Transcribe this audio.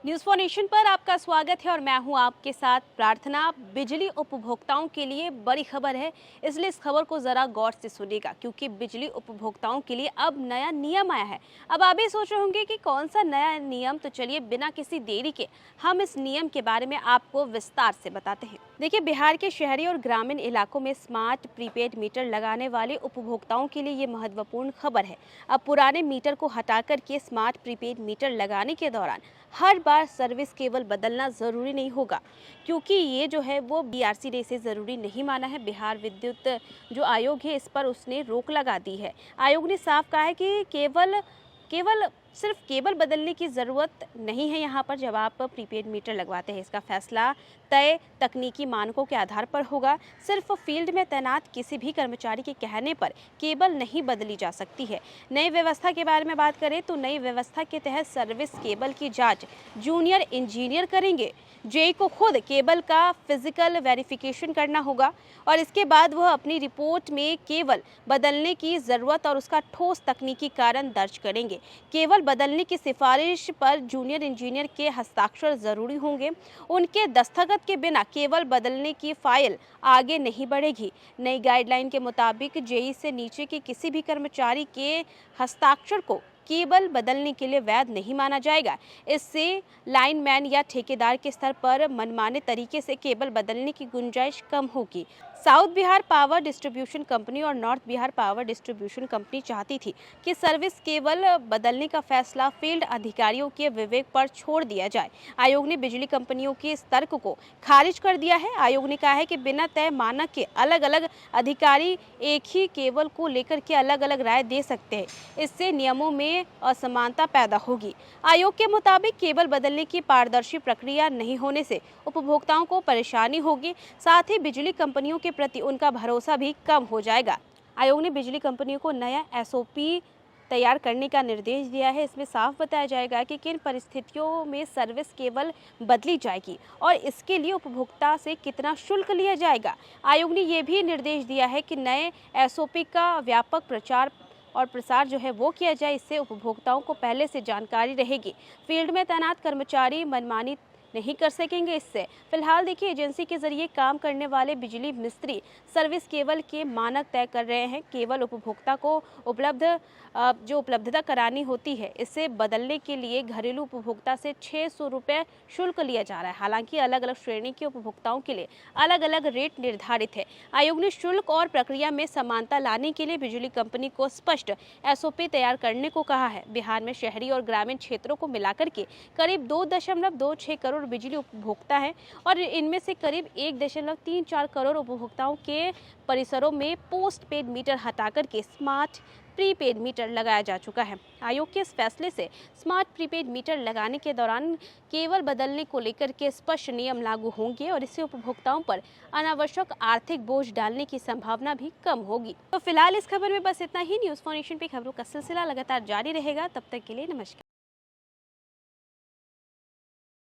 News for nation पर आपका स्वागत है और मैं हूं आपके साथ प्रार्थना। बिजली उपभोक्ताओं के लिए बड़ी खबर है, इसलिए इस खबर को ज़रा गौर से सुनिएगा क्योंकि बिजली उपभोक्ताओं के लिए अब नया नियम आया है। अब आप भी सोच रहे होंगे कि कौन सा नया नियम, तो चलिए बिना किसी देरी के हम इस नियम के बारे में आपको विस्तार से बताते हैं। देखिए, बिहार के शहरी और ग्रामीण इलाकों में स्मार्ट प्रीपेड मीटर लगाने वाले उपभोक्ताओं के लिए ये महत्वपूर्ण खबर है। अब पुराने मीटर को हटाकर के स्मार्ट प्रीपेड मीटर लगाने के दौरान हर बार सर्विस केबल बदलना ज़रूरी नहीं होगा, क्योंकि ये जो है वो बीआरसी ने इसे ज़रूरी नहीं माना है। बिहार विद्युत जो आयोग है, इस पर उसने रोक लगा दी है। आयोग ने साफ कहा है कि केवल सिर्फ केबल बदलने की ज़रूरत नहीं है यहाँ पर जब आप प्रीपेड मीटर लगवाते हैं। इसका फैसला तय तकनीकी मानकों के आधार पर होगा। सिर्फ फील्ड में तैनात किसी भी कर्मचारी के कहने पर केबल नहीं बदली जा सकती है। नई व्यवस्था के बारे में बात करें तो नई व्यवस्था के तहत सर्विस केबल की जांच जूनियर इंजीनियर करेंगे। जेई को खुद केबल का फिजिकल वेरिफिकेशन करना होगा और इसके बाद वह अपनी रिपोर्ट में केबल बदलने की ज़रूरत और उसका ठोस तकनीकी कारण दर्ज करेंगे। केबल बदलने की सिफारिश पर जूनियर इंजीनियर के हस्ताक्षर जरूरी होंगे। उनके दस्तखत के बिना केबल बदलने की फाइल आगे नहीं बढ़ेगी। नई गाइडलाइन के मुताबिक जेई से नीचे के किसी भी कर्मचारी के हस्ताक्षर को केबल बदलने के लिए वैध नहीं माना जाएगा। इससे लाइनमैन या ठेकेदार के स्तर पर मनमाने तरीके से केबल बदलने की गुंजाइश कम होगी। South Bihar power distribution company और north Bihar power distribution company चाहती थी कि सर्विस केबल बदलने का फैसला फील्ड अधिकारियों के विवेक पर छोड़ दिया जाए। आयोग ने बिजली कंपनियों के इस तर्क को खारिज कर दिया है। आयोग ने कहा है कि बिना तय मानक के अलग अलग अधिकारी एक ही केबल को लेकर के अलग अलग राय दे सकते हैं। इससे नियमों में असमानता पैदा होगी। आयोग के मुताबिक केबल बदलने की पारदर्शी प्रक्रिया नहीं होने से उपभोक्ताओं को परेशानी होगी, साथ ही बिजली कंपनियों के प्रति उनका भरोसा भी कम हो जाएगा। आयोग ने बिजली कंपनियों को नया एसओपी तैयार करने का निर्देश दिया है। इसमें साफ बताया जाएगा कि किन परिस्थितियों में सर्विस केबल बदली जाएगी और इसके लिए उपभोक्ता से कितना शुल्क लिया जाएगा। आयोग ने यह भी निर्देश दिया है कि नए एसओपी का व्यापक प्रचार और प्रसार जो है वो किया जाए। इससे उपभोक्ताओं को पहले से जानकारी रहेगी। फील्ड में तैनात कर्मचारी मनमानी नहीं कर सकेंगे। इससे फिलहाल देखिए, एजेंसी के जरिए काम करने वाले बिजली मिस्त्री सर्विस केबल के मानक तय कर रहे हैं। केवल उपभोक्ता को उपलब्धता करानी होती है। इसे बदलने के लिए घरेलू उपभोक्ता से 600 रुपये शुल्क लिया जा रहा है। हालांकि अलग अलग श्रेणी के उपभोक्ताओं के लिए अलग अलग रेट निर्धारित है। आयोग ने शुल्क और प्रक्रिया में समानता लाने के लिए बिजली कंपनी को स्पष्ट एसओपी तैयार करने को कहा है। बिहार में शहरी और ग्रामीण क्षेत्रों को मिलाकर के करीब 2.26 करोड़ बिजली उपभोक्ता है और इनमें से करीब 1.34 करोड़ उपभोक्ताओं के परिसरों में पोस्ट पेड मीटर हटाकर के स्मार्ट प्रीपेड मीटर लगाया जा चुका है। आयोग के इस फैसले से स्मार्ट प्रीपेड मीटर लगाने के दौरान केवल बदलने को लेकर के स्पष्ट नियम लागू होंगे और इससे उपभोक्ताओं पर अनावश्यक आर्थिक बोझ डालने की संभावना भी कम होगी। तो फिलहाल इस खबर में बस इतना ही। न्यूज़ फॉर नेशन पे खबरों का सिलसिला लगातार जारी रहेगा। तब तक के लिए नमस्कार।